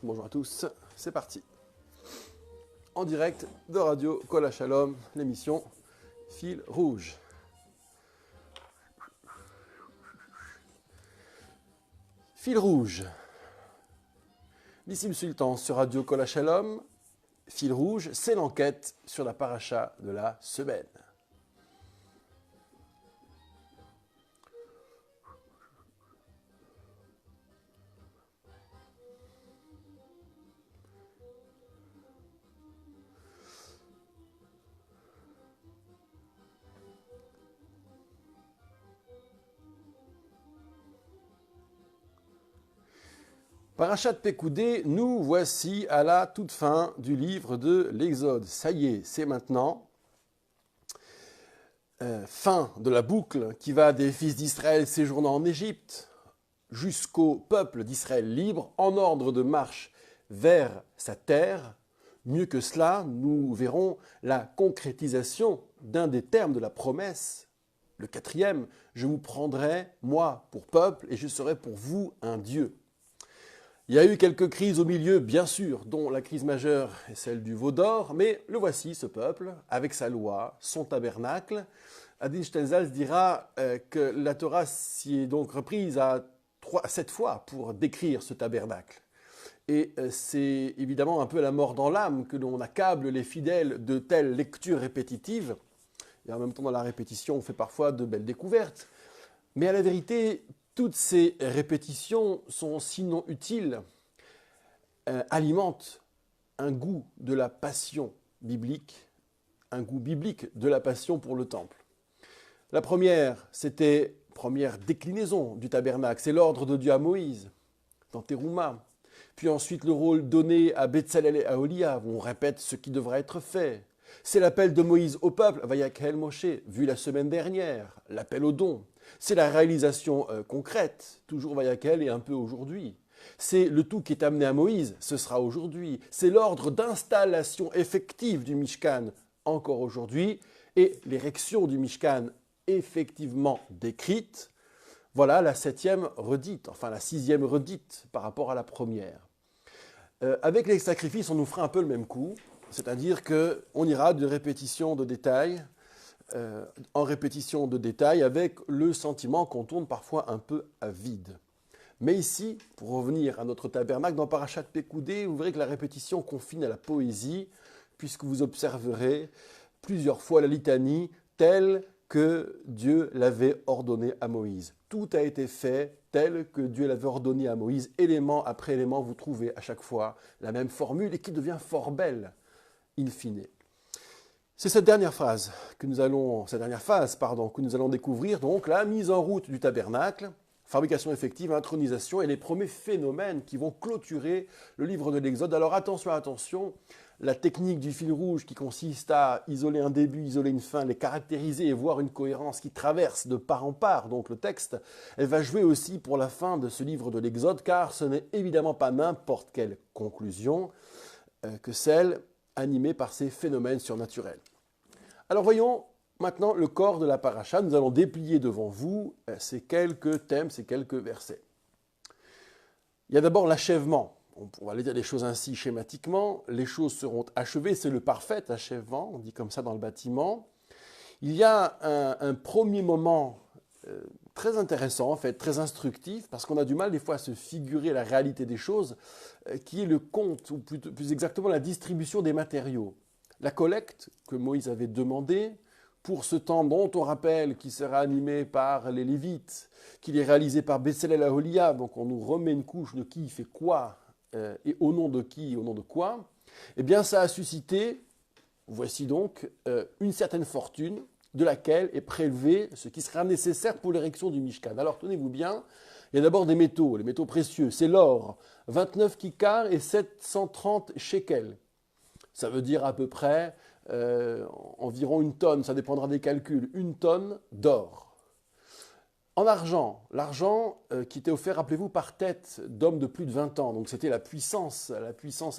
bonjour à tous, c'est parti. En direct de Radio Kol HaShalom, l'émission Fil Rouge. Fil Rouge. Nissim Sultan sur Radio Kol HaShalom. Fil Rouge, c'est l'enquête sur la paracha de la semaine. Parachat Pekoudé, nous voici à la toute fin du livre de l'Exode. Ça y est, c'est maintenant. Fin de la boucle qui va des fils d'Israël séjournant en Égypte jusqu'au peuple d'Israël libre en ordre de marche vers sa terre. Mieux que cela, nous verrons la concrétisation d'un des termes de la promesse. Le quatrième, je vous prendrai, moi, pour peuple, et je serai pour vous un Dieu. Il y a eu quelques crises au milieu, bien sûr, dont la crise majeure est celle du veau d'or, mais le voici, ce peuple, avec sa loi, son tabernacle. Adin Stenzals dira que la Torah s'y est donc reprise à 7 fois pour décrire ce tabernacle. Et c'est évidemment un peu la mort dans l'âme que l'on accable les fidèles de telles lectures répétitives. Et en même temps, dans la répétition, on fait parfois de belles découvertes. Mais à la vérité, toutes ces répétitions sont sinon utiles, alimentent un goût de la passion biblique, un goût biblique de la passion pour le temple. La première, c'était première déclinaison du tabernacle, c'est l'ordre de Dieu à Moïse, dans Terouma. Puis ensuite le rôle donné à Betsalel et à Oholiav, où on répète ce qui devra être fait. C'est l'appel de Moïse au peuple, Vayakhel Moshe, vu la semaine dernière, l'appel au don. C'est la réalisation concrète, toujours Vayakhel et un peu aujourd'hui. C'est le tout qui est amené à Moïse, ce sera aujourd'hui. C'est l'ordre d'installation effective du Mishkan, encore aujourd'hui, et l'érection du Mishkan effectivement décrite. Voilà la 7e redite, enfin la 6e redite par rapport à la première. Avec les sacrifices, on nous fera un peu le même coup, c'est-à-dire qu'on ira de répétition de détails en répétition de détails avec le sentiment qu'on tourne parfois un peu à vide. Mais ici, pour revenir à notre tabernacle, dans Parachat Pekoudé, vous verrez que la répétition confine à la poésie, puisque vous observerez plusieurs fois la litanie telle que Dieu l'avait ordonnée à Moïse. Tout a été fait tel que Dieu l'avait ordonné à Moïse. Élément après élément, vous trouvez à chaque fois la même formule et qui devient fort belle, in fine. C'est cette dernière phase que nous allons découvrir, donc la mise en route du tabernacle, fabrication effective, intronisation et les premiers phénomènes qui vont clôturer le livre de l'Exode. Alors attention, la technique du fil rouge qui consiste à isoler un début, isoler une fin, les caractériser et voir une cohérence qui traverse de part en part donc le texte, elle va jouer aussi pour la fin de ce livre de l'Exode, car ce n'est évidemment pas n'importe quelle conclusion que celle animé par ces phénomènes surnaturels. Alors voyons maintenant le corps de la paracha. Nous allons déplier devant vous ces quelques thèmes, ces quelques versets. Il y a d'abord l'achèvement. On va aller dire les choses ainsi schématiquement. Les choses seront achevées, c'est le parfait achèvement, on dit comme ça dans le bâtiment. Il y a un premier moment très intéressant, en fait, très instructif, parce qu'on a du mal des fois à se figurer la réalité des choses, qui est le compte, ou plus exactement la distribution des matériaux. La collecte que Moïse avait demandée, pour ce temps dont on rappelle qu'il sera animé par les Lévites, qu'il est réalisé par Betsalel et Oholiav, donc on nous remet une couche de qui fait quoi, et au nom de qui, au nom de quoi, eh bien ça a suscité, voici donc, une certaine fortune, de laquelle est prélevé ce qui sera nécessaire pour l'érection du Mishkan. Alors tenez-vous bien, il y a d'abord des métaux, les métaux précieux, c'est l'or, 29 kikars et 730 shekels. Ça veut dire à peu près environ une tonne, ça dépendra des calculs, une tonne d'or. En argent, l'argent qui était offert, rappelez-vous, par tête d'hommes de plus de 20 ans. Donc c'était la puissance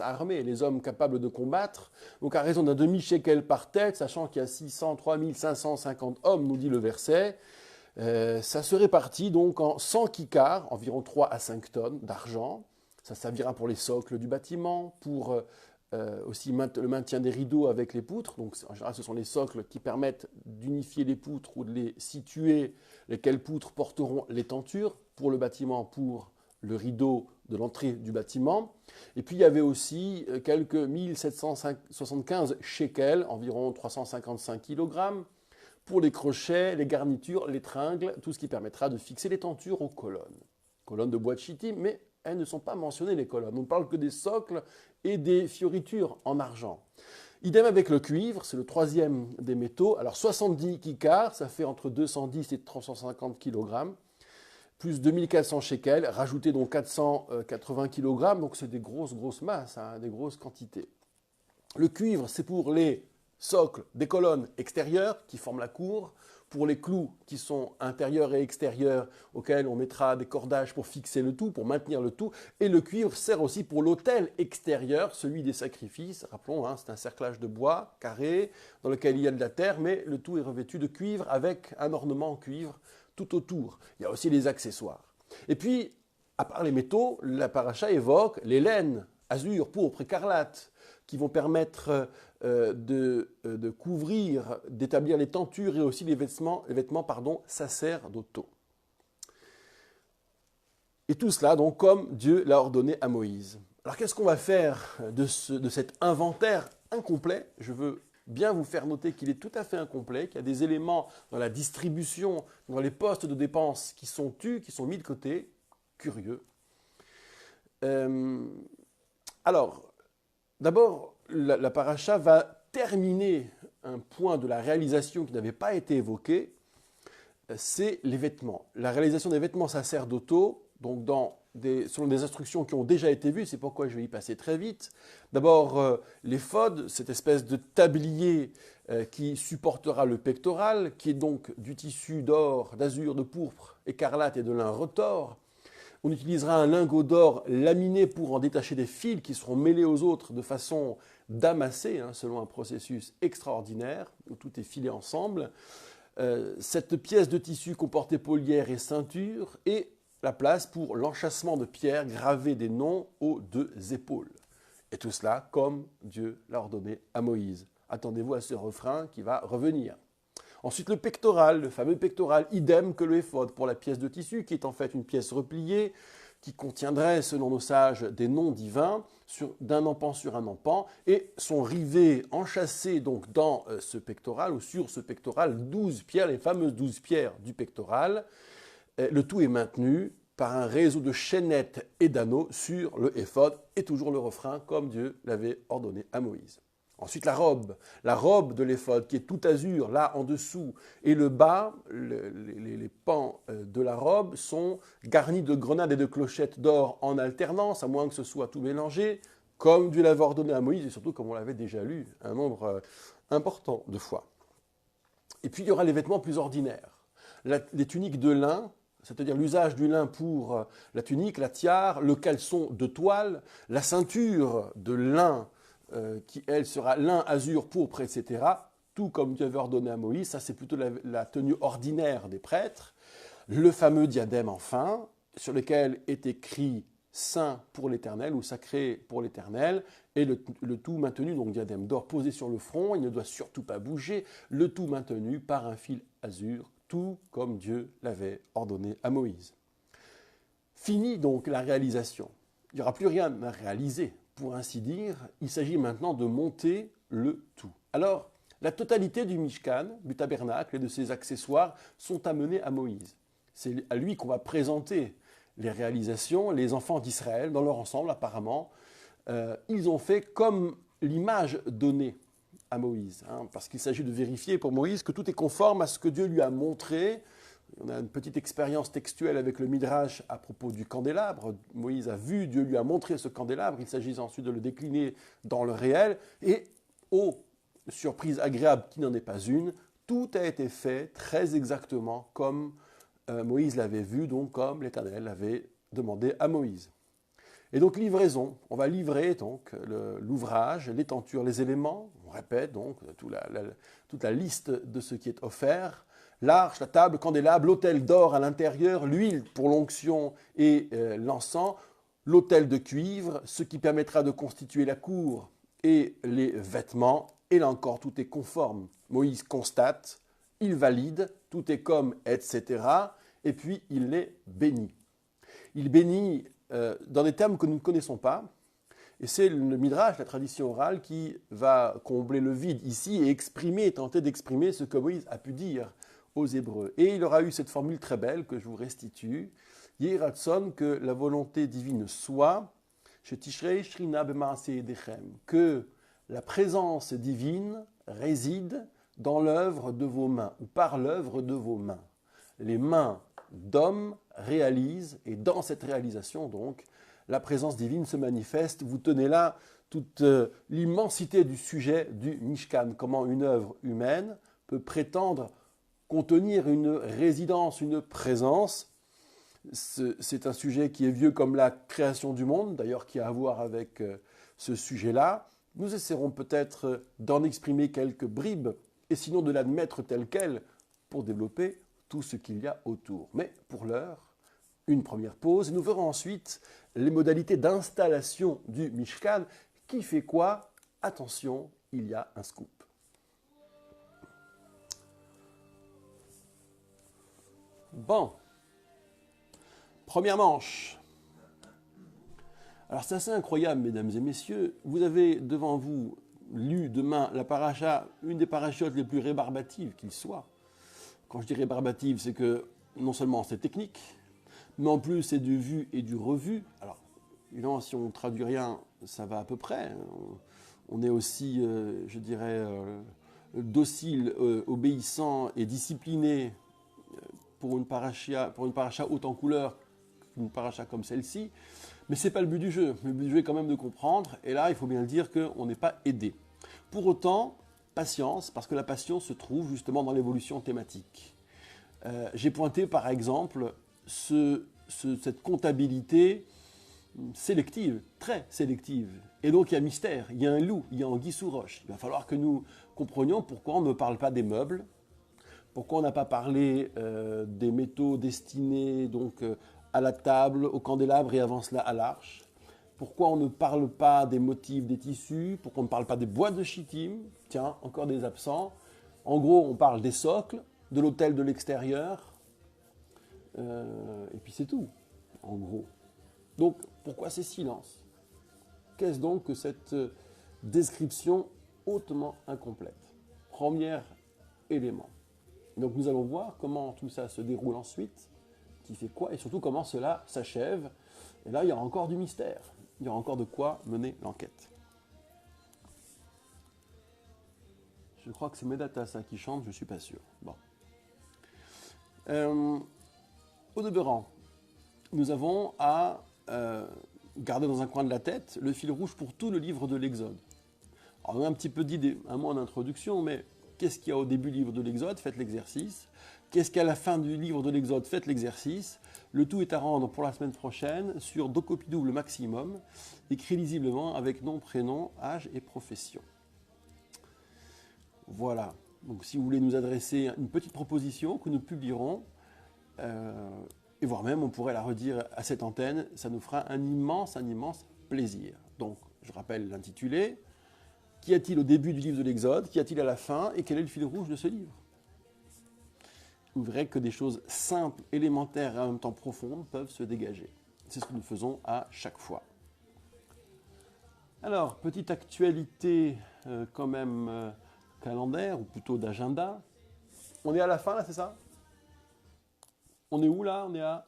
armée, les hommes capables de combattre. Donc à raison d'un demi-shekel par tête, sachant qu'il y a 603 550 hommes, nous dit le verset, ça se répartit donc en 100 kikars, environ 3 à 5 tonnes d'argent. Ça servira pour les socles du bâtiment, pour aussi le maintien des rideaux avec les poutres. Donc, en général, ce sont les socles qui permettent d'unifier les poutres ou de les situer, lesquelles poutres porteront les tentures pour le bâtiment, pour le rideau de l'entrée du bâtiment. Et puis, il y avait aussi quelques 1775 shekels, environ 355 kg, pour les crochets, les garnitures, les tringles, tout ce qui permettra de fixer les tentures aux colonnes. Colonnes de bois de chittim, mais elles ne sont pas mentionnées, les colonnes. On ne parle que des socles et des fioritures en argent. Idem avec le cuivre, c'est le troisième des métaux. Alors 70 kikars, ça fait entre 210 et 350 kg, plus 2400 shekels, rajouter donc 480 kg, donc c'est des grosses masses, hein, des grosses quantités. Le cuivre, c'est pour les socles des colonnes extérieures qui forment la cour, pour les clous qui sont intérieurs et extérieurs, auxquels on mettra des cordages pour fixer le tout, pour maintenir le tout. Et le cuivre sert aussi pour l'autel extérieur, celui des sacrifices. Rappelons, hein, c'est un cerclage de bois carré dans lequel il y a de la terre, mais le tout est revêtu de cuivre avec un ornement en cuivre tout autour. Il y a aussi les accessoires. Et puis, à part les métaux, la paracha évoque les laines, azur, pourpre, écarlate, qui vont permettre de couvrir, d'établir les tentures et aussi les vêtements sacerdotaux. Et tout cela, donc, comme Dieu l'a ordonné à Moïse. Alors, qu'est-ce qu'on va faire de cet inventaire incomplet? Je veux bien vous faire noter qu'il est tout à fait incomplet, qu'il y a des éléments dans la distribution, dans les postes de dépenses qui sont tus, qui sont mis de côté. Curieux. Alors, d'abord, la paracha va terminer un point de la réalisation qui n'avait pas été évoqué, c'est les vêtements. La réalisation des vêtements sacerdotaux, donc selon des instructions qui ont déjà été vues, c'est pourquoi je vais y passer très vite. D'abord, l'éphod, cette espèce de tablier qui supportera le pectoral, qui est donc du tissu d'or, d'azur, de pourpre, écarlate et de lin retors. On utilisera un lingot d'or laminé pour en détacher des fils qui seront mêlés aux autres de façon d'amasser, hein, selon un processus extraordinaire, où tout est filé ensemble. Cette pièce de tissu comporte épaulières et ceinture, et la place pour l'enchâssement de pierres gravées des noms aux deux épaules. Et tout cela comme Dieu l'a ordonné à Moïse. Attendez-vous à ce refrain qui va revenir. Ensuite, le pectoral, le fameux pectoral, idem que le éphod pour la pièce de tissu, qui est en fait une pièce repliée, qui contiendrait, selon nos sages, des noms divins, d'un empan sur un empan, et sont rivés, enchâssés donc dans ce pectoral, ou sur ce pectoral, 12 pierres, les fameuses 12 pierres du pectoral. Le tout est maintenu par un réseau de chaînettes et d'anneaux sur le éphod, et toujours le refrain, comme Dieu l'avait ordonné à Moïse. Ensuite, la robe de l'éphod qui est tout azur, là en dessous, et le bas, les pans de la robe sont garnis de grenades et de clochettes d'or en alternance, à moins que ce soit tout mélangé, comme Dieu l'avait ordonné à Moïse, et surtout comme on l'avait déjà lu un nombre important de fois. Et puis il y aura les vêtements plus ordinaires, les tuniques de lin, c'est-à-dire l'usage du lin pour la tunique, la tiare, le caleçon de toile, la ceinture de lin, qui, elle, sera lin, azur, pourpre, etc., tout comme Dieu avait ordonné à Moïse. Ça, c'est plutôt la tenue ordinaire des prêtres. Le fameux diadème, enfin, sur lequel est écrit « Saint pour l'Éternel » ou « Sacré pour l'Éternel », et le tout maintenu, donc diadème d'or posé sur le front, il ne doit surtout pas bouger, le tout maintenu par un fil azur, tout comme Dieu l'avait ordonné à Moïse. Fini donc la réalisation. Il n'y aura plus rien à réaliser. Pour ainsi dire, il s'agit maintenant de monter le tout. Alors, la totalité du Mishkan, du tabernacle et de ses accessoires sont amenés à Moïse. C'est à lui qu'on va présenter les réalisations. Les enfants d'Israël, dans leur ensemble apparemment, ils ont fait comme l'image donnée à Moïse, hein, parce qu'il s'agit de vérifier pour Moïse que tout est conforme à ce que Dieu lui a montré. On a une petite expérience textuelle avec le Midrash à propos du candélabre. Moïse a vu, Dieu lui a montré ce candélabre. Il s'agit ensuite de le décliner dans le réel. Et, surprise agréable qui n'en est pas une, tout a été fait très exactement comme Moïse l'avait vu, donc comme l'Éternel l'avait demandé à Moïse. Et donc livraison, on va livrer donc l'ouvrage, les tentures, les éléments. On répète donc toute la liste de ce qui est offert. L'arche, la table, le candélabre, l'autel d'or à l'intérieur, l'huile pour l'onction et l'encens, l'autel de cuivre, ce qui permettra de constituer la cour et les vêtements. Et là encore, tout est conforme. Moïse constate, il valide, tout est comme, etc. Et puis, il les bénit. Il bénit dans des termes que nous ne connaissons pas. Et c'est le Midrash, la tradition orale, qui va combler le vide ici et exprimer, tenter d'exprimer ce que Moïse a pu dire aux Hébreux. Et il aura eu cette formule très belle que je vous restitue. Yehi Ratzon, que la volonté divine soit, chez Tishrei Shrina b'maaseh yedechem, que la présence divine réside dans l'œuvre de vos mains, ou par l'œuvre de vos mains. Les mains d'hommes réalisent, et dans cette réalisation, donc, la présence divine se manifeste. Vous tenez là toute l'immensité du sujet du Mishkan, comment une œuvre humaine peut prétendre contenir une résidence, une présence. C'est un sujet qui est vieux comme la création du monde, d'ailleurs qui a à voir avec ce sujet-là. Nous essaierons peut-être d'en exprimer quelques bribes, et sinon de l'admettre tel quel, pour développer tout ce qu'il y a autour. Mais pour l'heure, une première pause. Nous verrons ensuite les modalités d'installation du Mishkan. Qui fait quoi? Attention, il y a un scoop. Bon. Première manche. Alors c'est assez incroyable, mesdames et messieurs. Vous avez devant vous lu demain la paracha, une des parachiotes les plus rébarbatives qu'il soit. Quand je dis rébarbative, c'est que non seulement c'est technique, mais en plus c'est du vu et du revu. Alors, évidemment, si on ne traduit rien, ça va à peu près. On est aussi, je dirais, docile, obéissant et discipliné pour une paracha haute en couleur qu'une paracha comme celle-ci. Mais ce n'est pas le but du jeu. Le but du jeu est quand même de comprendre. Et là, il faut bien le dire qu'on n'est pas aidé. Pour autant, patience, parce que la passion se trouve justement dans l'évolution thématique. J'ai pointé par exemple cette comptabilité sélective, très sélective. Et donc il y a mystère, il y a un loup, il y a anguille sous roche. Il va falloir que nous comprenions pourquoi on ne parle pas des meubles, pourquoi on n'a pas parlé des métaux destinés donc à la table, au candélabre et avant cela à l'arche. Pourquoi on ne parle pas des motifs des tissus, pourquoi on ne parle pas des boîtes de chittim, tiens, encore des absents. En gros, on parle des socles, de l'autel de l'extérieur, et puis c'est tout, en gros. Donc, pourquoi ces silences? Qu'est-ce donc que cette description hautement incomplète? Premier élément. Donc, nous allons voir comment tout ça se déroule ensuite, qui fait quoi, et surtout comment cela s'achève. Et là, il y aura encore du mystère. Il y aura encore de quoi mener l'enquête. Je crois que c'est Medata ça qui chante, je ne suis pas sûr. Bon. Au demeurant, nous avons à garder dans un coin de la tête le fil rouge pour tout le livre de l'Exode. Alors, on a un petit peu dit un mot en introduction, mais qu'est-ce qu'il y a au début du livre de l'Exode? Faites l'exercice. Qu'est-ce qu'il y a à la fin du livre de l'Exode? Faites l'exercice. Le tout est à rendre pour la semaine prochaine sur Docopidou maximum, écrit lisiblement avec nom, prénom, âge et profession. Voilà. Donc si vous voulez nous adresser une petite proposition que nous publierons, et voire même on pourrait la redire à cette antenne, ça nous fera un immense plaisir. Donc je rappelle l'intitulé. Qu'y a-t-il au début du livre de l'Exode? Qu'y a-t-il à la fin? Et quel est le fil rouge de ce livre? Vous verrez que des choses simples, élémentaires et en même temps profondes peuvent se dégager. C'est ce que nous faisons à chaque fois. Alors, petite actualité quand même calendaire, ou plutôt d'agenda. On est à la fin là, c'est ça? On est où là? On est à...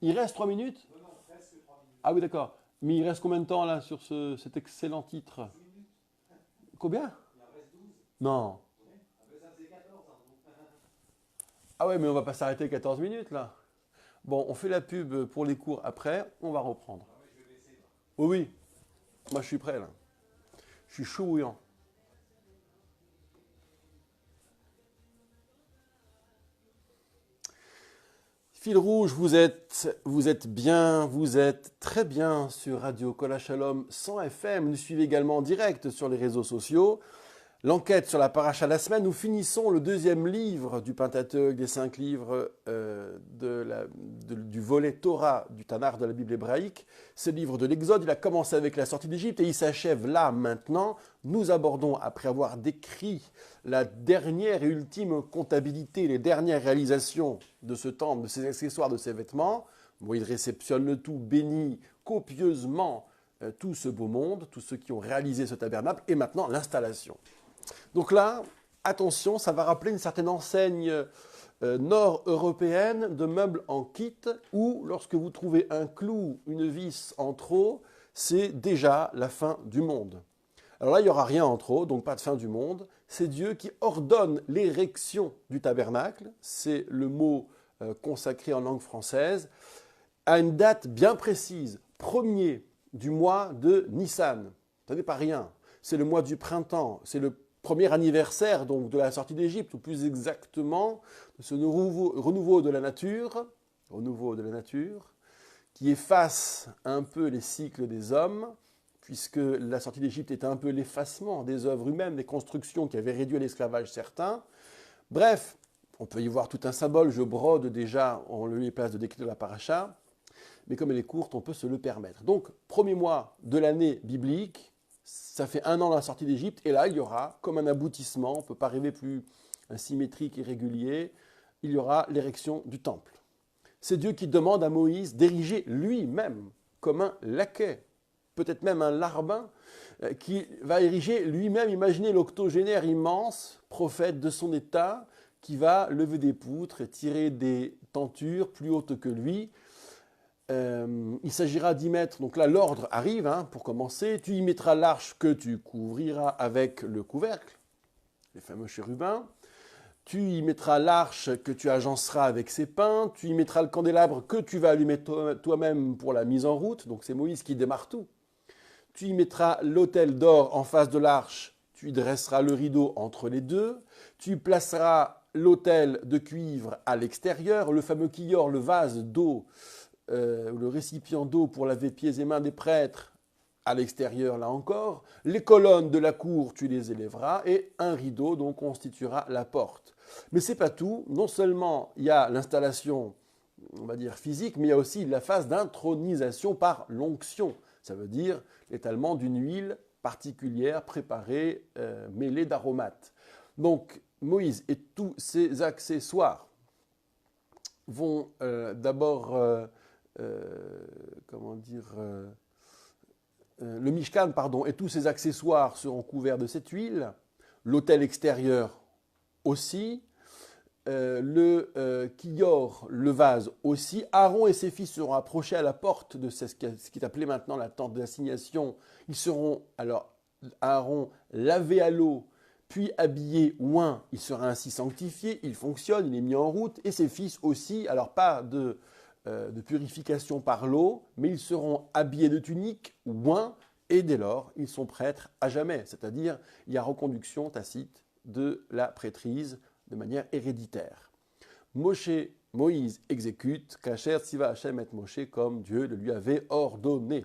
Il reste 3 minutes? Non, presque 3 minutes. Ah oui, d'accord. Mais il reste combien de temps là sur cet excellent titre? Combien? Il en reste 12. Non. Ça faisait 14. Ah ouais, mais on va pas s'arrêter 14 minutes là. Bon, on fait la pub pour les cours après, on va reprendre. Oui, oui. Moi je suis prêt là. Je suis chaud bouillant. Fil rouge, vous êtes bien, vous êtes très bien sur Radio Kol Shalom 100 FM. Nous suivez également en direct sur les réseaux sociaux. l'enquête sur la paracha de la semaine, nous finissons le deuxième livre du Pentateuque, des 5 livres du volet Torah du Tanakh de la Bible hébraïque. C'est le livre de l'Exode, il a commencé avec la sortie d'Égypte et il s'achève là maintenant. Nous abordons, après avoir décrit la dernière et ultime comptabilité, les dernières réalisations de ce temple, de ses accessoires, de ses vêtements. Moïse réceptionne le tout, bénit copieusement tout ce beau monde, tous ceux qui ont réalisé ce tabernacle, et maintenant l'installation. Donc là, attention, ça va rappeler une certaine enseigne nord-européenne de meubles en kit, où lorsque vous trouvez un clou, une vis en trop, c'est déjà la fin du monde. Alors là, il n'y aura rien en trop, donc pas de fin du monde. C'est Dieu qui ordonne l'érection du tabernacle, c'est le mot consacré en langue française, à une date bien précise, 1er du mois de Nissan. Ce n'est pas rien, c'est le mois du printemps, c'est le premier anniversaire donc de la sortie d'Égypte, ou plus exactement de ce renouveau de la nature, qui efface un peu les cycles des hommes, puisque la sortie d'Égypte était un peu l'effacement des œuvres humaines, des constructions qui avaient réduit à l'esclavage certains. Bref, on peut y voir tout un symbole, je brode déjà en lieu et place de décret de la paracha, mais comme elle est courte, on peut se le permettre. Donc, premier mois de l'année biblique, ça fait 1 an de la sortie d'Égypte, et là, il y aura, comme un aboutissement, on ne peut pas rêver plus symétrique et régulier, il y aura l'érection du temple. C'est Dieu qui demande à Moïse d'ériger lui-même, comme un laquais, peut-être même un larbin, qui va ériger lui-même, imaginez l'octogénaire immense, prophète de son état, qui va lever des poutres et tirer des tentures plus hautes que lui. Il s'agira d'y mettre, donc là l'ordre arrive pour commencer, tu y mettras l'arche que tu couvriras avec le couvercle, les fameux chérubins, tu y mettras l'arche que tu agenceras avec ses pins, tu y mettras le candélabre que tu vas allumer toi-même pour la mise en route, donc c'est Moïse qui démarre tout, tu y mettras l'autel d'or en face de l'arche, tu y dresseras le rideau entre les deux, tu y placeras l'autel de cuivre à l'extérieur, le fameux kior, le vase d'eau, le récipient d'eau pour laver pieds et mains des prêtres à l'extérieur, là encore. Les colonnes de la cour, tu les élèveras et un rideau donc constituera la porte. Mais c'est pas tout. Non seulement il y a l'installation, on va dire physique, mais il y a aussi la phase d'intronisation par l'onction. Ça veut dire l'étalement d'une huile particulière préparée, mêlée d'aromates. Donc Moïse et tous ses accessoires vont d'abord le Mishkan, et tous ses accessoires seront couverts de cette huile, l'autel extérieur aussi, le kior, le vase aussi. Aaron et ses fils seront approchés à la porte de ce qui est appelé maintenant la tente d'assignation. Ils seront, alors, Aaron lavé à l'eau, puis habillé oint, il sera ainsi sanctifié, il fonctionne, il est mis en route, et ses fils aussi, alors pas de purification par l'eau, mais ils seront habillés de tunique, oint, et dès lors, ils sont prêtres à jamais. C'est-à-dire, il y a reconduction tacite de la prêtrise de manière héréditaire. Moïse exécute, Kacher Tziva Hashem et Moshe, comme Dieu le lui avait ordonné.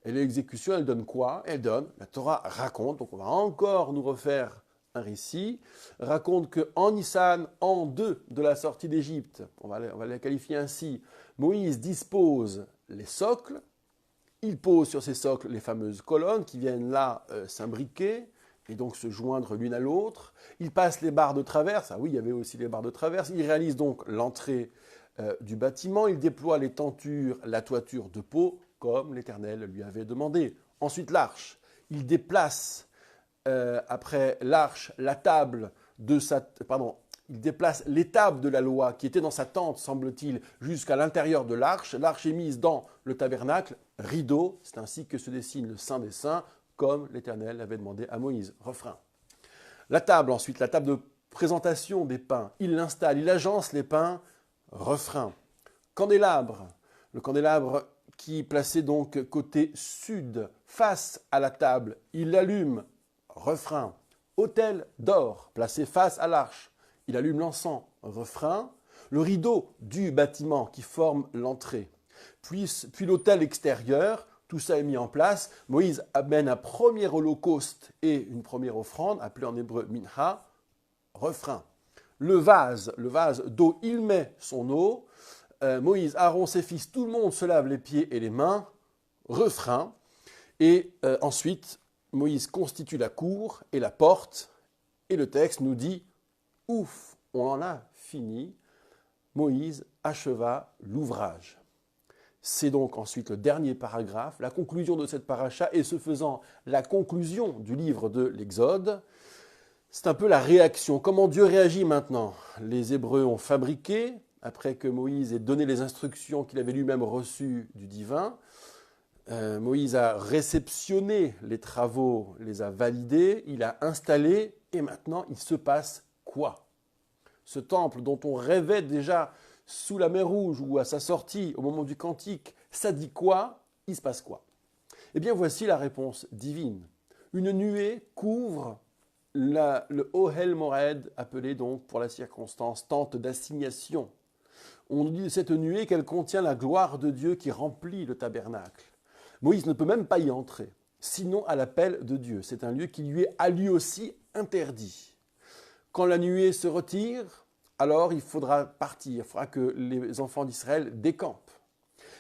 Et l'exécution, elle donne quoi? Elle donne, la Torah raconte, donc on va encore nous refaire un récit, raconte qu'en Nissan, en 2 de la sortie d'Égypte, on va la qualifier ainsi, Moïse dispose les socles, il pose sur ces socles les fameuses colonnes qui viennent là s'imbriquer et donc se joindre l'une à l'autre. Il passe les barres de traverse, ah oui, il y avait aussi les barres de traverse, il réalise donc l'entrée du bâtiment, il déploie les tentures, la toiture de peau, comme l'Éternel lui avait demandé. Ensuite l'arche, il déplace après l'arche, il déplace l'étable de la loi qui était dans sa tente, semble-t-il, jusqu'à l'intérieur de l'arche. L'arche est mise dans le tabernacle, rideau, c'est ainsi que se dessine le Saint des Saints, comme l'Éternel l'avait demandé à Moïse. Refrain. La table ensuite, la table de présentation des pains, il l'installe, il agence les pains, refrain. Candélabre, le candélabre qui est placé donc côté sud, face à la table, il l'allume, refrain. Autel d'or, placé face à l'arche, il allume l'encens, refrain. Le rideau du bâtiment qui forme l'entrée. Puis l'autel extérieur, Tout ça est mis en place. Moïse amène un premier holocauste et une première offrande, appelée en hébreu minha, refrain. Le vase d'eau, il met son eau. Moïse, Aaron, ses fils, tout le monde se lave les pieds et les mains, refrain. Et ensuite, Moïse constitue la cour et la porte. Et le texte nous dit, ouf, on en a fini. Moïse acheva l'ouvrage. C'est donc ensuite le dernier paragraphe, la conclusion de cette paracha, et ce faisant la conclusion du livre de l'Exode. C'est un peu la réaction. Comment Dieu réagit maintenant? Les Hébreux ont fabriqué, après que Moïse ait donné les instructions qu'il avait lui-même reçues du divin. Moïse a réceptionné les travaux, les a validés, il a installé, et maintenant il se passe quoi? Ce temple dont on rêvait déjà sous la mer Rouge ou à sa sortie au moment du cantique, ça dit quoi? Il se passe quoi? Eh bien voici la réponse divine. Une nuée couvre le Ohel Mored, appelé donc pour la circonstance tente d'assignation. On nous dit de cette nuée qu'elle contient la gloire de Dieu qui remplit le tabernacle. Moïse ne peut même pas y entrer, sinon à l'appel de Dieu. C'est un lieu qui lui est à lui aussi interdit. Quand la nuée se retire, alors il faudra partir, il faudra que les enfants d'Israël décampent.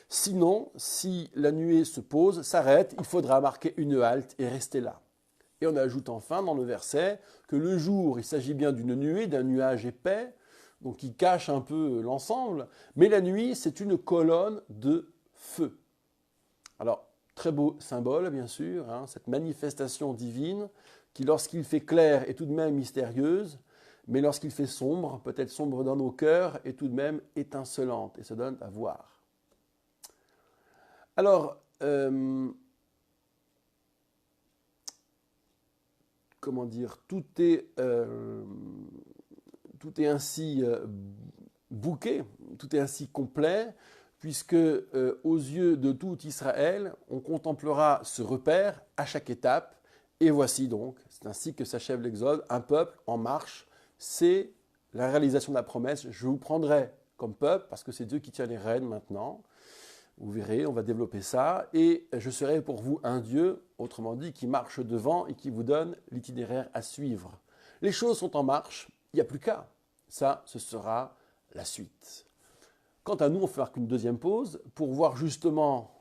Sinon, si la nuée se pose, s'arrête, il faudra marquer une halte et rester là. Et on ajoute enfin dans le verset que le jour, il s'agit bien d'une nuée, d'un nuage épais, donc qui cache un peu l'ensemble, mais la nuit, c'est une colonne de feu. Alors, très beau symbole, bien sûr, cette manifestation divine qui, lorsqu'il fait clair, est tout de même mystérieuse, mais lorsqu'il fait sombre, peut-être sombre dans nos cœurs, est tout de même étincelante et se donne à voir. Alors, comment dire, tout est ainsi bouqué, tout est ainsi complet, puisque aux yeux de tout Israël, on contemplera ce repère à chaque étape. Et voici donc, c'est ainsi que s'achève l'Exode, un peuple en marche. C'est la réalisation de la promesse. Je vous prendrai comme peuple, parce que c'est Dieu qui tient les rênes maintenant. Vous verrez, on va développer ça. Et je serai pour vous un Dieu, autrement dit, qui marche devant et qui vous donne l'itinéraire à suivre. Les choses sont en marche, il n'y a plus qu'à. Ça, ce sera la suite. Quant à nous, on fait une deuxième pause pour voir justement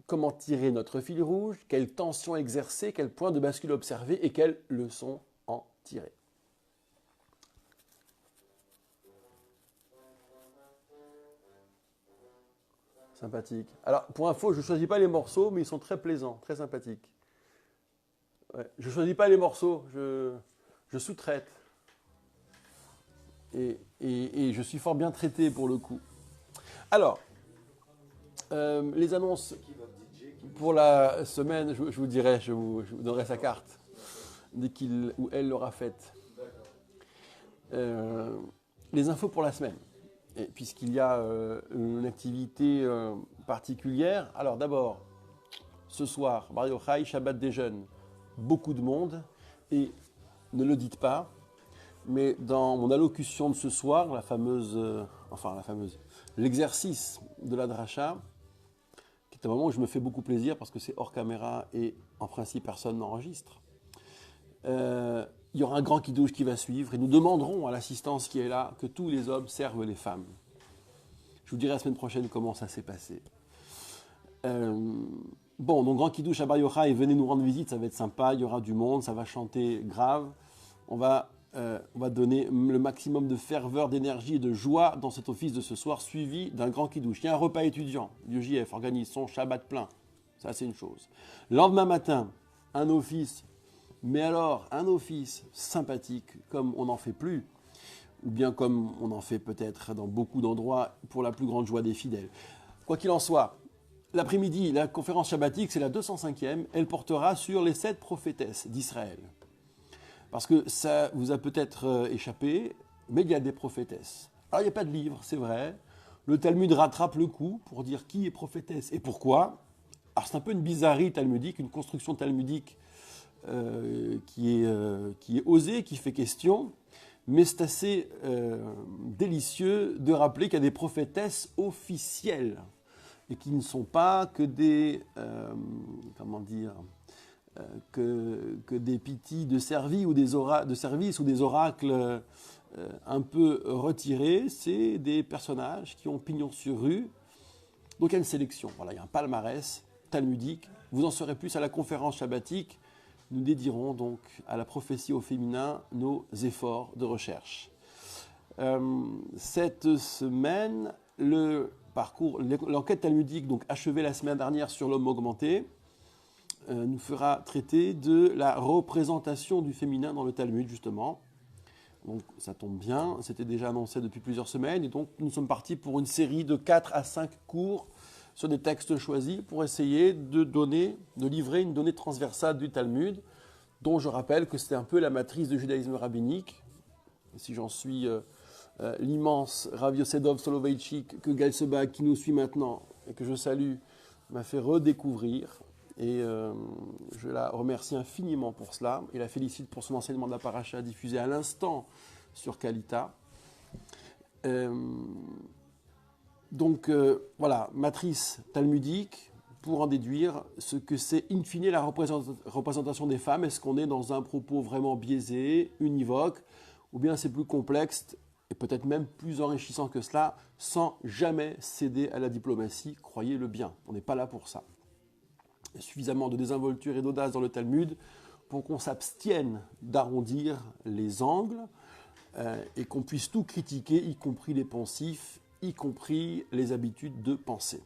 comment tirer notre fil rouge, quelle tension exercer, quel point de bascule observer et quelles leçons en tirer. Sympathique. Alors, pour info, je ne choisis pas les morceaux, mais ils sont très plaisants, très sympathiques. Ouais, je ne choisis pas les morceaux, je sous-traite. Et je suis fort bien traité pour le coup. Alors, les annonces pour la semaine, je vous dirai, je vous donnerai sa carte dès qu'il ou elle l'aura faite. Les infos pour la semaine, puisqu'il y a une activité particulière. Alors d'abord, ce soir, Bar Yochai, Shabbat des jeunes, beaucoup de monde, et ne le dites pas, mais dans mon allocution de ce soir, l'exercice de la dracha, qui est un moment où je me fais beaucoup plaisir parce que c'est hors caméra et en principe personne n'enregistre. Il y aura un grand kiddush qui va suivre et nous demanderons à l'assistance qui est là que tous les hommes servent les femmes. Je vous dirai la semaine prochaine comment ça s'est passé. Bon, donc grand kiddush à Bar Yochai, venez nous rendre visite, ça va être sympa, il y aura du monde, ça va chanter grave. On va donner le maximum de ferveur, d'énergie et de joie dans cet office de ce soir, suivi d'un grand kiddush. Il y a un repas étudiant. L'UJF organise son Shabbat plein. Ça, c'est une chose. Le lendemain matin, un office, mais alors un office sympathique, comme on n'en fait plus, ou bien comme on en fait peut-être dans beaucoup d'endroits pour la plus grande joie des fidèles. Quoi qu'il en soit, l'après-midi, la conférence shabbatique, c'est la 205e. Elle portera sur les 7 prophétesses d'Israël. Parce que ça vous a peut-être échappé, mais il y a des prophétesses. Alors il n'y a pas de livre, c'est vrai. Le Talmud rattrape le coup pour dire qui est prophétesse et pourquoi. Alors c'est un peu une bizarrerie talmudique, une construction talmudique qui est osée, qui fait question. Mais c'est assez délicieux de rappeler qu'il y a des prophétesses officielles. et qui ne sont pas que des, comment dire, que des pittis de service ou des oracles un peu retirés. C'est des personnages qui ont pignon sur rue. Donc il y a une sélection. Voilà, il y a un palmarès talmudique. Vous en saurez plus à la conférence shabbatique. Nous dédierons donc à la prophétie au féminin nos efforts de recherche. Cette semaine, l'enquête talmudique, donc achevée la semaine dernière sur l'homme augmenté, nous fera traiter de la représentation du féminin dans le Talmud, justement. Donc ça tombe bien, c'était déjà annoncé depuis plusieurs semaines, et donc nous sommes partis pour une série de 4 à 5 cours sur des textes choisis pour essayer de livrer une donnée transversale du Talmud, dont je rappelle que c'est un peu la matrice du judaïsme rabbinique. Si j'en suis l'immense Rav Yosedov Soloveitchik, que Gaël Sebag, qui nous suit maintenant et que je salue, m'a fait redécouvrir. Et je la remercie infiniment pour cela et la félicite pour son enseignement de la paracha diffusé à l'instant sur Kalita. Donc voilà, matrice talmudique pour en déduire ce que c'est in fine la représentation des femmes. Est-ce qu'on est dans un propos vraiment biaisé, univoque, ou bien c'est plus complexe et peut-être même plus enrichissant que cela, sans jamais céder à la diplomatie, croyez-le bien, on n'est pas là pour ça. Il y a suffisamment de désinvolture et d'audace dans le Talmud pour qu'on s'abstienne d'arrondir les angles et qu'on puisse tout critiquer, y compris les pensifs, y compris les habitudes de pensée.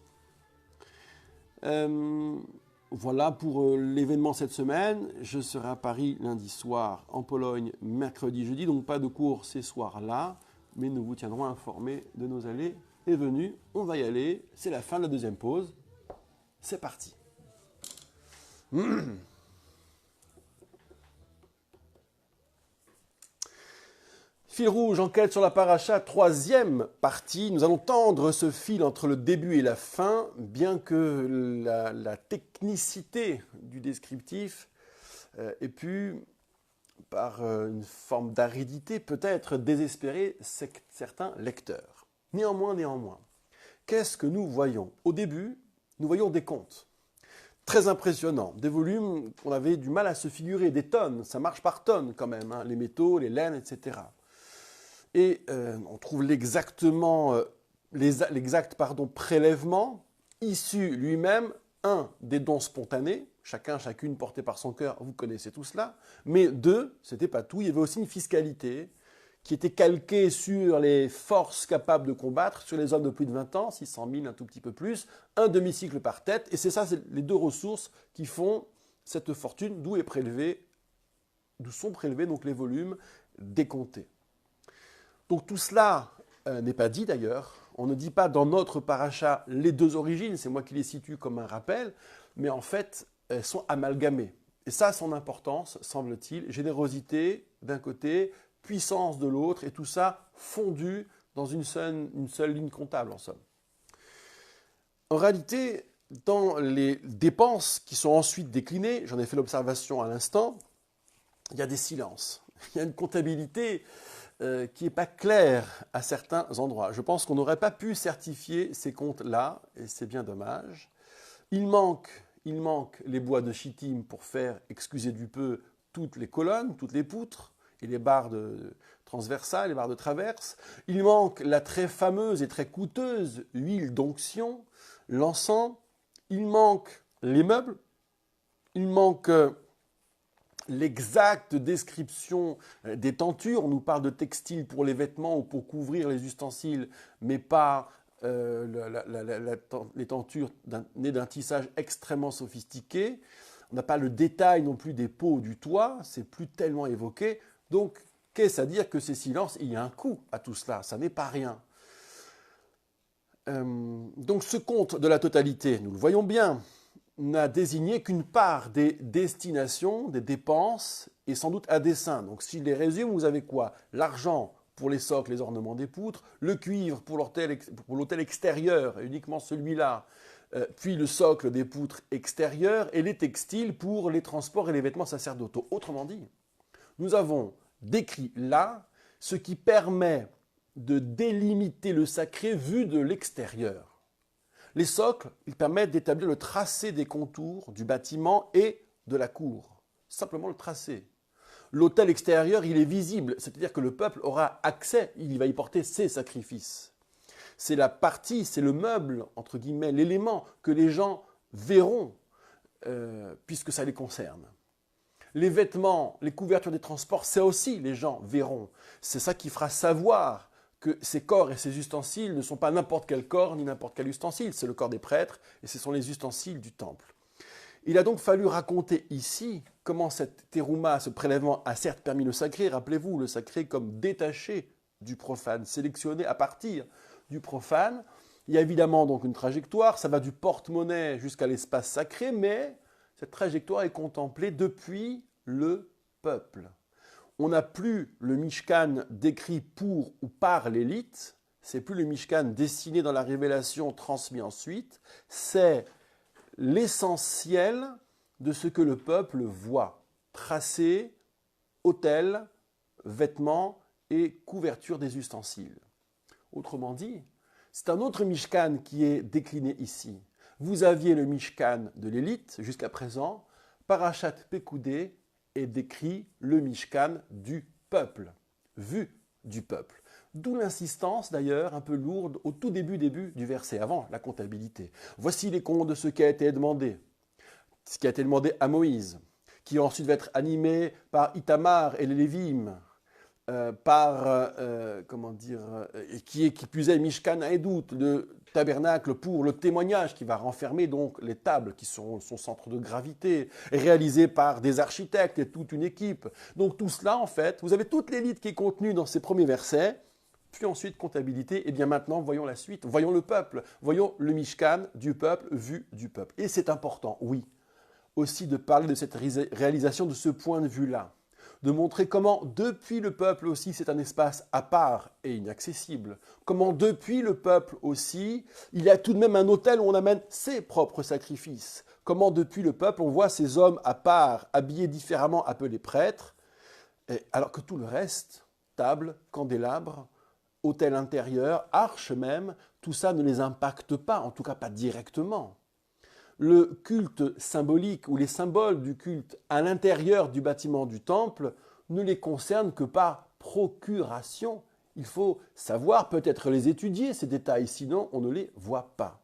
Voilà pour l'événement cette semaine. Je serai à Paris lundi soir, en Pologne mercredi, jeudi, donc pas de cours ces soirs-là, mais nous vous tiendrons informés de nos allées et venues. On va y aller, c'est la fin de la deuxième pause. C'est parti. Fil rouge, enquête sur la paracha, troisième partie. Nous allons tendre ce fil entre le début et la fin, bien que la technicité du descriptif ait pu, par une forme d'aridité, peut-être désespérer certains lecteurs. Néanmoins, qu'est-ce que nous voyons? Au début, nous voyons des contes. Très impressionnant, des volumes qu'on avait du mal à se figurer, des tonnes, ça marche par tonnes quand même, hein, les métaux, les laines, etc. Et on trouve l'exact prélèvement issu lui-même, des dons spontanés, chacune portée par son cœur, vous connaissez tout cela, mais c'était pas tout, il y avait aussi une fiscalité qui était calquée sur les forces capables de combattre, sur les hommes de plus de 20 ans, 600 000, un tout petit peu plus, un demi-cycle par tête, et c'est les deux ressources qui font cette fortune, d'où sont prélevés donc les volumes décomptés. Donc tout cela n'est pas dit d'ailleurs, on ne dit pas dans notre paracha les deux origines, c'est moi qui les situe comme un rappel, mais en fait elles sont amalgamées. Et ça a son importance, semble-t-il, générosité d'un côté, puissance de l'autre, et tout ça fondu dans une seule ligne comptable en somme. En réalité, dans les dépenses qui sont ensuite déclinées, j'en ai fait l'observation à l'instant, il y a des silences, il y a une comptabilité qui n'est pas claire à certains endroits. Je pense qu'on n'aurait pas pu certifier ces comptes-là, et c'est bien dommage. Il manque les bois de chittim pour faire, excusez du peu, toutes les colonnes, toutes les poutres, et les barres transversales, les barres de traverse. Il manque la très fameuse et très coûteuse huile d'onction, l'encens. Il manque les meubles. Il manque l'exacte description des tentures. On nous parle de textiles pour les vêtements ou pour couvrir les ustensiles, mais pas les tentures nées d'un tissage extrêmement sophistiqué. On n'a pas le détail non plus des peaux du toit, c'est plus tellement évoqué. Donc, qu'est-ce à dire que ces silences? Il y a un coût à tout cela, ça n'est pas rien. Donc ce compte de la totalité, nous le voyons bien, n'a désigné qu'une part des destinations, des dépenses, et sans doute à dessein. Donc si je les résume, vous avez quoi? L'argent pour les socles, les ornements des poutres, le cuivre pour l'autel extérieur, et uniquement celui-là, puis le socle des poutres extérieures, et les textiles pour les transports et les vêtements sacerdotaux. Autrement dit, nous avons décrit là ce qui permet de délimiter le sacré vu de l'extérieur. Les socles, ils permettent d'établir le tracé des contours du bâtiment et de la cour. Simplement le tracé. L'autel extérieur, il est visible, c'est-à-dire que le peuple aura accès, il va y porter ses sacrifices. C'est la partie, c'est le meuble, entre guillemets, l'élément que les gens verront, puisque ça les concerne. Les vêtements, les couvertures des transports, c'est aussi les gens verront. C'est ça qui fera savoir que ces corps et ces ustensiles ne sont pas n'importe quel corps ni n'importe quel ustensile. C'est le corps des prêtres et ce sont les ustensiles du temple. Il a donc fallu raconter ici comment cette terouma, ce prélèvement, a certes permis le sacré. Rappelez-vous, le sacré comme détaché du profane, sélectionné à partir du profane. Il y a évidemment donc une trajectoire, ça va du porte-monnaie jusqu'à l'espace sacré, mais cette trajectoire est contemplée depuis le peuple. On n'a plus le Mishkan décrit pour ou par l'élite, c'est plus le Mishkan dessiné dans la révélation transmis ensuite, c'est l'essentiel de ce que le peuple voit. Tracé, autel, vêtements et couverture des ustensiles. Autrement dit, c'est un autre Mishkan qui est décliné ici. Vous aviez le Mishkan de l'élite jusqu'à présent. Parashat Pekoudé est décrit le Mishkan du peuple, vu du peuple. D'où l'insistance d'ailleurs un peu lourde au tout début du verset, avant la comptabilité. Voici les comptes de ce qui a été demandé. Ce qui a été demandé à Moïse, qui ensuite va être animé par Itamar et les Lévim, qui plus est Mishkan Haedut, le tabernacle pour le témoignage qui va renfermer donc les tables qui sont son centre de gravité, réalisé par des architectes et toute une équipe. Donc tout cela en fait, vous avez toute l'élite qui est contenue dans ces premiers versets, puis ensuite comptabilité, et bien maintenant voyons la suite, voyons le peuple, voyons le Mishkan du peuple, vu du peuple. Et c'est important, oui, aussi de parler de cette réalisation de ce point de vue-là, de montrer comment depuis le peuple aussi c'est un espace à part et inaccessible, comment depuis le peuple aussi il y a tout de même un autel où on amène ses propres sacrifices, comment depuis le peuple on voit ces hommes à part, habillés différemment, appelés prêtres, alors que tout le reste, table, candélabres, autel intérieur, arche même, tout ça ne les impacte pas, en tout cas pas directement. Le culte symbolique ou les symboles du culte à l'intérieur du bâtiment du temple ne les concernent que par procuration. Il faut savoir, peut-être les étudier, ces détails, sinon on ne les voit pas.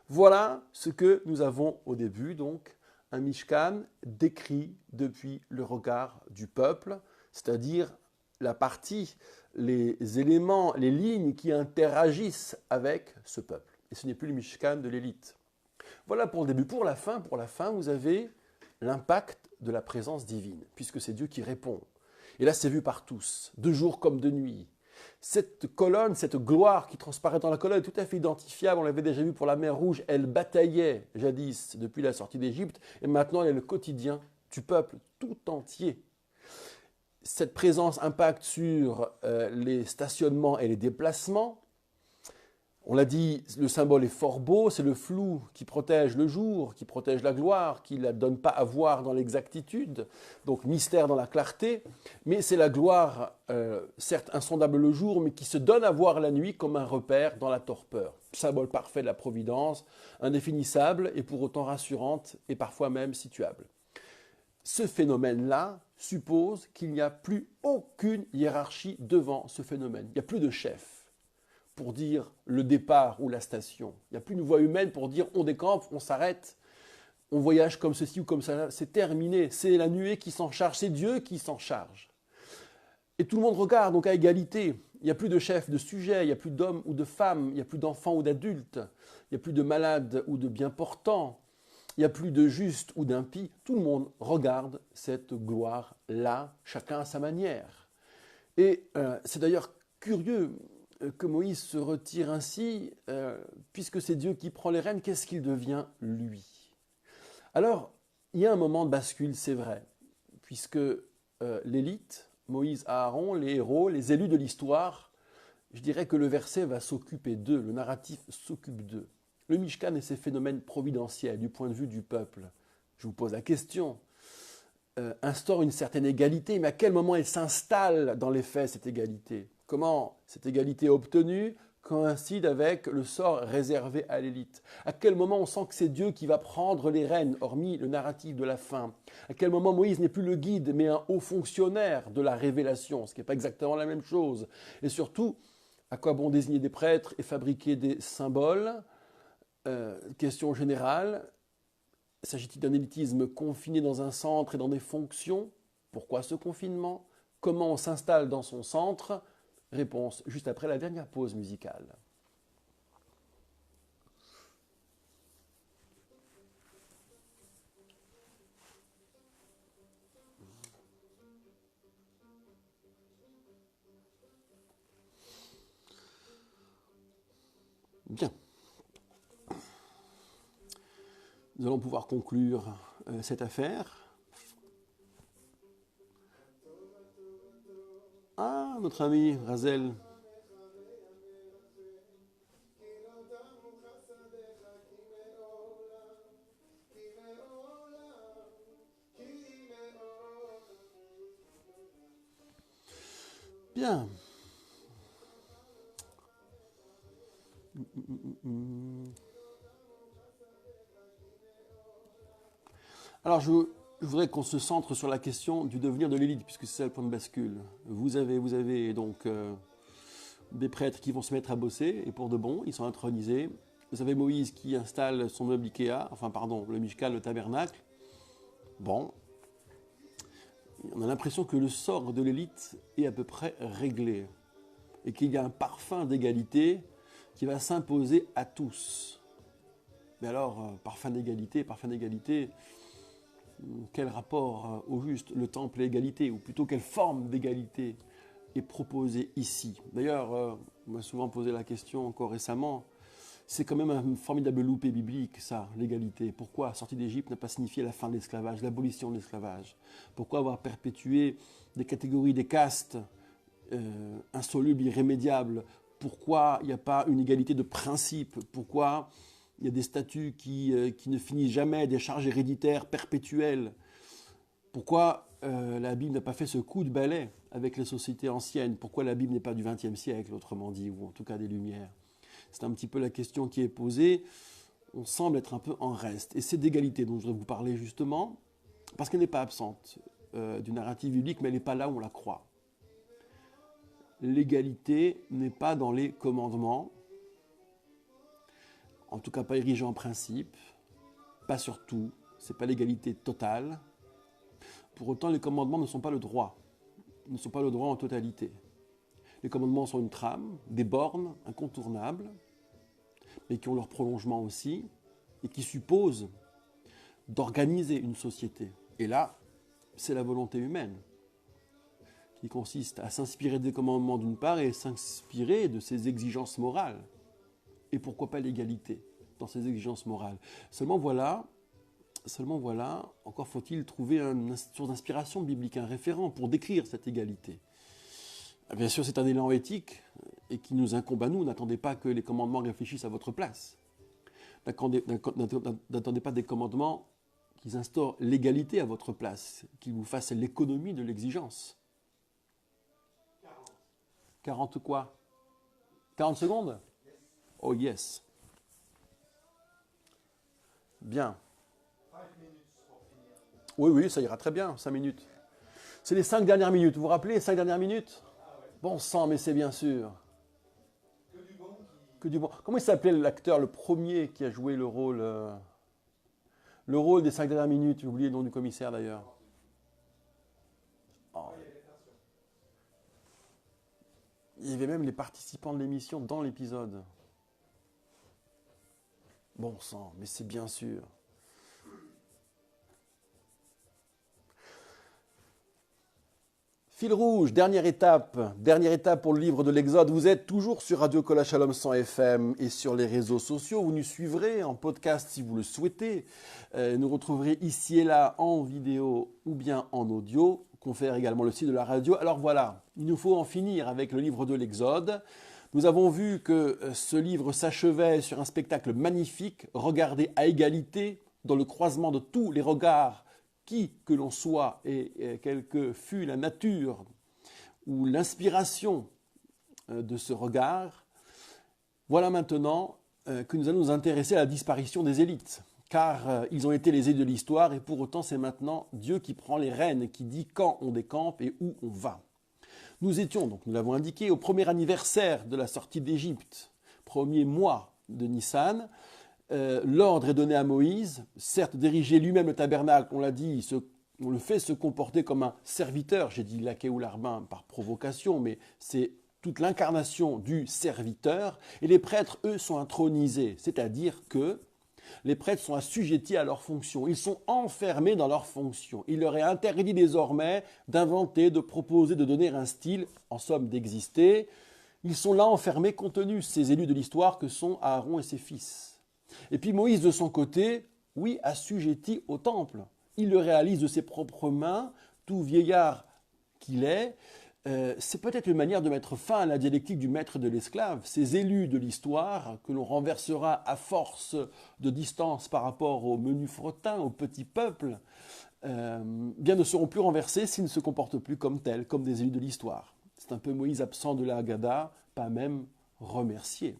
Voilà ce que nous avons au début, donc un Mishkan décrit depuis le regard du peuple, c'est-à-dire la partie, les éléments, les lignes qui interagissent avec ce peuple. Et ce n'est plus le Mishkan de l'élite. Voilà pour le début. Pour la fin, vous avez l'impact de la présence divine, puisque c'est Dieu qui répond. Et là, c'est vu par tous, de jour comme de nuit. Cette colonne, cette gloire qui transparaît dans la colonne est tout à fait identifiable. On l'avait déjà vu pour la mer Rouge. Elle bataillait jadis depuis la sortie d'Égypte, et maintenant elle est le quotidien du peuple tout entier. Cette présence impacte sur les stationnements et les déplacements. On l'a dit, le symbole est fort beau, c'est le flou qui protège le jour, qui protège la gloire, qui ne la donne pas à voir dans l'exactitude, donc mystère dans la clarté, mais c'est la gloire, certes insondable le jour, mais qui se donne à voir la nuit comme un repère dans la torpeur. Symbole parfait de la providence, indéfinissable et pour autant rassurante et parfois même situable. Ce phénomène-là suppose qu'il n'y a plus aucune hiérarchie devant ce phénomène. Il n'y a plus de chef pour dire le départ ou la station. Il n'y a plus une voie humaine pour dire on décampe, on s'arrête, on voyage comme ceci ou comme ça. C'est terminé, c'est la nuée qui s'en charge, c'est Dieu qui s'en charge. Et tout le monde regarde donc à égalité. Il n'y a plus de chef de sujet, il n'y a plus d'hommes ou de femmes, il n'y a plus d'enfants ou d'adultes, il n'y a plus de malades ou de bien portants, il n'y a plus de justes ou d'impies. Tout le monde regarde cette gloire-là, chacun à sa manière. Et c'est d'ailleurs curieux que Moïse se retire ainsi, puisque c'est Dieu qui prend les rênes, qu'est-ce qu'il devient lui? Alors, il y a un moment de bascule, c'est vrai, puisque l'élite, Moïse, Aaron, les héros, les élus de l'histoire, je dirais que le verset va s'occuper d'eux, le narratif s'occupe d'eux. Le Mishkan et ses phénomènes providentiels du point de vue du peuple. Je vous pose la question, instaure une certaine égalité, mais à quel moment elle s'installe dans les faits, cette égalité? Comment cette égalité est obtenue? coïncide avec le sort réservé à l'élite? À quel moment on sent que c'est Dieu qui va prendre les rênes, hormis le narratif de la fin? À quel moment Moïse n'est plus le guide, mais un haut fonctionnaire de la révélation, ce qui n'est pas exactement la même chose? Et surtout, à quoi bon désigner des prêtres et fabriquer des symboles? Question générale, s'agit-il d'un élitisme confiné dans un centre et dans des fonctions? Pourquoi ce confinement? Comment on s'installe dans son centre? Réponse juste après la dernière pause musicale. Bien. Nous allons pouvoir conclure cette affaire. Ah, notre ami Razel. Bien. Alors, je voudrais qu'on se centre sur la question du devenir de l'élite, puisque c'est ça le point de bascule. Vous avez donc des prêtres qui vont se mettre à bosser, et pour de bon, ils sont intronisés. Vous avez Moïse qui installe son meuble Ikea, le Mishkan, le tabernacle. Bon, on a l'impression que le sort de l'élite est à peu près réglé, et qu'il y a un parfum d'égalité qui va s'imposer à tous. Mais alors, parfum d'égalité, quel rapport au juste, le temple et l'égalité, ou plutôt quelle forme d'égalité est proposée ici? D'ailleurs, on m'a souvent posé la question encore récemment, c'est quand même un formidable loupé biblique, ça, l'égalité. Pourquoi sortie d'Égypte n'a pas signifié la fin de l'esclavage, l'abolition de l'esclavage? Pourquoi avoir perpétué des catégories, des castes insolubles, irrémédiables? Pourquoi il n'y a pas une égalité de principe? Pourquoi il y a des statuts qui ne finissent jamais, des charges héréditaires perpétuelles? Pourquoi la Bible n'a pas fait ce coup de balai avec les sociétés anciennes? Pourquoi la Bible n'est pas du XXe siècle, autrement dit, ou en tout cas des Lumières? C'est un petit peu la question qui est posée. On semble être un peu en reste. Et c'est d'égalité dont je voudrais vous parler justement, parce qu'elle n'est pas absente du narratif biblique, mais elle n'est pas là où on la croit. L'égalité n'est pas dans les commandements, en tout cas pas érigée en principe, pas sur tout, ce n'est pas l'égalité totale. Pour autant, les commandements ne sont pas le droit, en totalité. Les commandements sont une trame, des bornes incontournables, mais qui ont leur prolongement aussi, et qui supposent d'organiser une société. Et là, c'est la volonté humaine, qui consiste à s'inspirer des commandements d'une part et s'inspirer de ses exigences morales. Et pourquoi pas l'égalité dans ces exigences morales? Seulement voilà, encore faut-il trouver une source d'inspiration biblique, un référent pour décrire cette égalité. Bien sûr, c'est un élan éthique et qui nous incombe à nous. N'attendez pas que les commandements réfléchissent à votre place. N'attendez pas des commandements qui instaurent l'égalité à votre place, qui vous fassent l'économie de l'exigence. 40 quoi? 40 secondes? Oh yes. Bien. Oui, ça ira très bien, 5 minutes. C'est les 5 dernières minutes. Vous vous rappelez les 5 dernières minutes? Bon sang, mais c'est bien sûr. Que du bon. Comment il s'appelait l'acteur, le premier qui a joué le rôle des 5 dernières minutes? J'ai oublié le nom du commissaire d'ailleurs. Oh. Il y avait même les participants de l'émission dans l'épisode. Bon sang, mais c'est bien sûr. Fil rouge, dernière étape pour le livre de l'Exode. Vous êtes toujours sur Radio Kol Shalom 100 FM et sur les réseaux sociaux. Vous nous suivrez en podcast si vous le souhaitez. Nous retrouverez ici et là en vidéo ou bien en audio. Confère également le site de la radio. Alors voilà, il nous faut en finir avec le livre de l'Exode. Nous avons vu que ce livre s'achevait sur un spectacle magnifique, regardé à égalité, dans le croisement de tous les regards, qui que l'on soit et quelle que fût la nature ou l'inspiration de ce regard. Voilà maintenant que nous allons nous intéresser à la disparition des élites, car ils ont été les élites de l'histoire et pour autant c'est maintenant Dieu qui prend les rênes, qui dit quand on décampe et où on va. Nous étions, donc nous l'avons indiqué, au premier anniversaire de la sortie d'Égypte, premier mois de Nissan. L'ordre est donné à Moïse, certes diriger lui-même le tabernacle, on l'a dit, on le fait se comporter comme un serviteur, j'ai dit laquais ou larbin par provocation, mais c'est toute l'incarnation du serviteur, et les prêtres, eux, sont intronisés, c'est-à-dire que les prêtres sont assujettis à leurs fonctions, ils sont enfermés dans leurs fonctions. Il leur est interdit désormais d'inventer, de proposer, de donner un style, en somme d'exister. Ils sont là enfermés, contenus, ces élus de l'histoire que sont Aaron et ses fils. Et puis Moïse, de son côté, oui, assujetti au temple. Il le réalise de ses propres mains, tout vieillard qu'il est. C'est peut-être une manière de mettre fin à la dialectique du maître et de l'esclave. Ces élus de l'histoire, que l'on renversera à force de distance par rapport aux menus frettins, aux petits peuples, bien ne seront plus renversés s'ils ne se comportent plus comme tels, comme des élus de l'histoire. C'est un peu Moïse absent de la Haggadah, pas même remercié.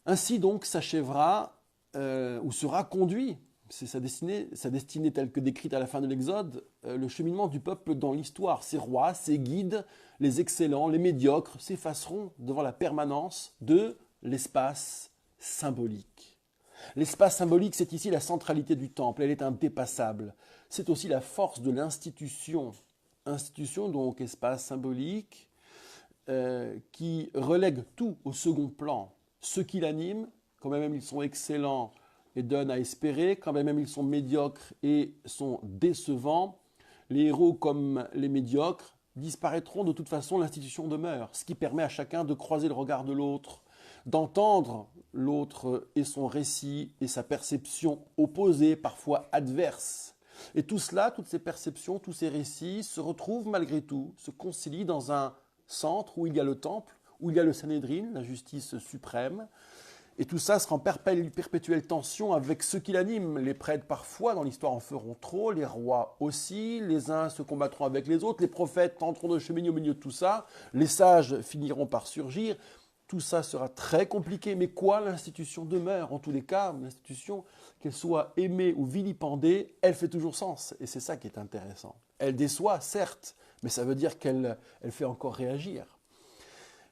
Ainsi donc s'achèvera ou sera conduit, c'est sa destinée telle que décrite à la fin de l'Exode, le cheminement du peuple dans l'histoire. Ses rois, ses guides, les excellents, les médiocres s'effaceront devant la permanence de l'espace symbolique. L'espace symbolique, c'est ici la centralité du temple, elle est indépassable. C'est aussi la force de l'institution. Institution, donc espace symbolique, qui relègue tout au second plan. Ceux qui l'animent, quand même ils sont excellents et donnent à espérer, quand même ils sont médiocres et sont décevants, les héros comme les médiocres disparaîtront, de toute façon l'institution demeure, ce qui permet à chacun de croiser le regard de l'autre, d'entendre l'autre et son récit et sa perception opposée, parfois adverse. Et tout cela, toutes ces perceptions, tous ces récits se retrouvent malgré tout, se concilient dans un centre où il y a le temple, où il y a le Sanhédrin, la justice suprême. Et tout ça sera en perpétuelle tension avec ceux qui l'animent. Les prêtres, parfois, dans l'histoire, en feront trop, les rois aussi, les uns se combattront avec les autres, les prophètes tenteront de cheminer au milieu de tout ça, les sages finiront par surgir. Tout ça sera très compliqué, mais quoi, l'institution demeure. En tous les cas, l'institution, qu'elle soit aimée ou vilipendée, elle fait toujours sens. Et c'est ça qui est intéressant. Elle déçoit, certes, mais ça veut dire qu'elle fait encore réagir.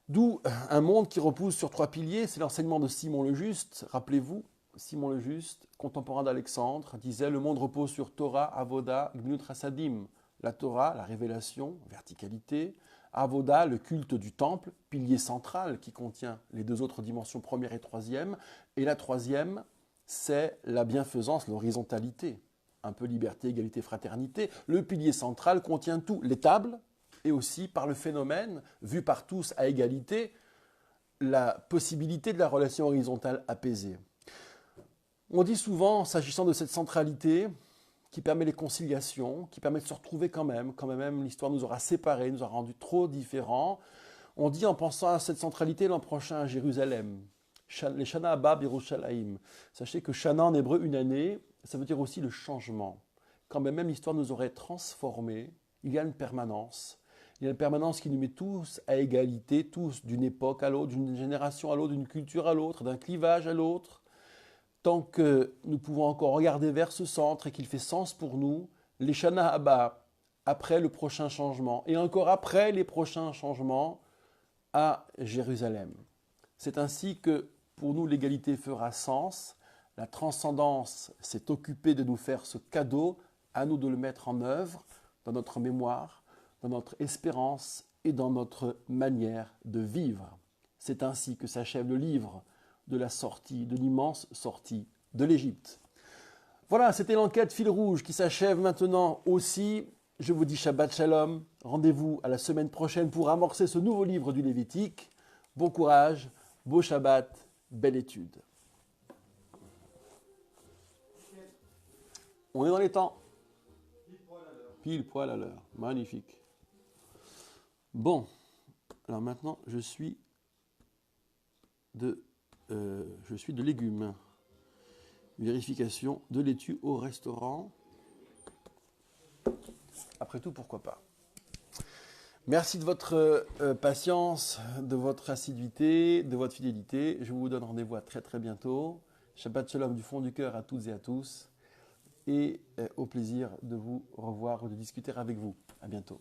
D'où un monde qui repose sur trois piliers, c'est l'enseignement de Simon le Juste. Rappelez-vous, Simon le Juste, contemporain d'Alexandre, disait « Le monde repose sur Torah, Avoda, Gminut Hasadim ». La Torah, la révélation, verticalité. Avoda, le culte du temple, pilier central qui contient les deux autres dimensions, première et troisième. Et la troisième, c'est la bienfaisance, l'horizontalité. Un peu liberté, égalité, fraternité. Le pilier central contient tout, l'étable, et aussi par le phénomène, vu par tous à égalité, la possibilité de la relation horizontale apaisée. On dit souvent, s'agissant de cette centralité, qui permet les conciliations, qui permet de se retrouver quand même l'histoire nous aura séparés, nous aura rendus trop différents, on dit en pensant à cette centralité l'an prochain à Jérusalem, les Shana Abba Yerushalayim. Sachez que Shana en hébreu, une année, ça veut dire aussi le changement. Quand même l'histoire nous aurait transformés, il y a une permanence. Il y a une permanence qui nous met tous à égalité, tous d'une époque à l'autre, d'une génération à l'autre, d'une culture à l'autre, d'un clivage à l'autre. Tant que nous pouvons encore regarder vers ce centre et qu'il fait sens pour nous, les Shana Abba, après le prochain changement, et encore après les prochains changements, à Jérusalem. C'est ainsi que pour nous l'égalité fera sens, la transcendance s'est occupée de nous faire ce cadeau, à nous de le mettre en œuvre dans notre mémoire, dans notre espérance et dans notre manière de vivre. C'est ainsi que s'achève le livre de la sortie, de l'immense sortie de l'Égypte. Voilà, c'était l'enquête fil rouge qui s'achève maintenant aussi. Je vous dis Shabbat Shalom. Rendez-vous à la semaine prochaine pour amorcer ce nouveau livre du Lévitique. Bon courage, beau Shabbat, belle étude. On est dans les temps. Pile poil à l'heure. Magnifique. Bon, alors maintenant je suis de légumes. Vérification de laitue au restaurant. Après tout, pourquoi pas. Merci de votre patience, de votre assiduité, de votre fidélité. Je vous donne rendez-vous à très très bientôt. Shabbat Shalom du fond du cœur à toutes et à tous. Et au plaisir de vous revoir ou de discuter avec vous. À bientôt.